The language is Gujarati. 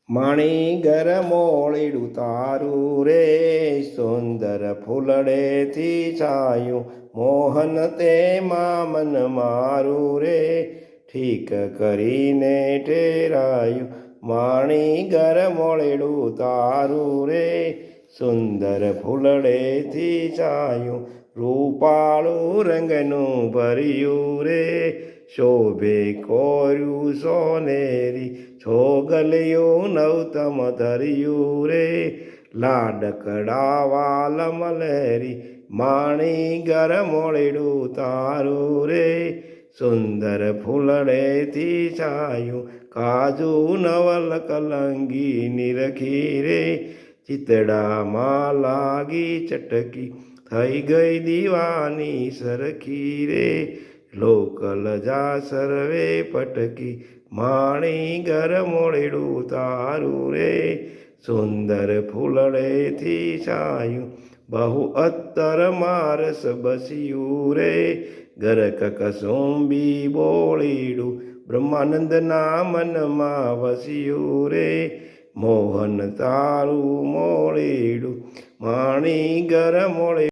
માણી ઘર મોળીડું તારું રે સુંદર ફૂલડેથી છાયું મોહન તેમાં મન મારું રે ઠીક કરીને ટેરાયું માણી ઘર મોળેડું તારું રે સુંદર ફૂલડેથી છાયું રૂપાળું રંગનું ભર્યું રે શોભે કોર્યું સોનેરી છોગલિયું નવતમ ધર્યું રે લાડકડા લમલેરી માણી ઘર મોળેડું તારું રે સુંદર ફૂલડેથી છાયું કાજુ નવલ કલંગી નિરખી રે ચિતડામાં લાગી ચટકી થઈ ગઈ દીવાની સરખી રે લોકલ જા સર્વે પટકી માણી ઘર મોળેડું તારું રે સુંદર ફૂલડેથી છાયું બહુ અત્તર મારસ બસ્યું રે ગરક કસુંબી બોળીડું બ્રહ્માનંદના મનમાં વસ્યું રે મોહન તારું મોળેડું માણી ઘર મોળે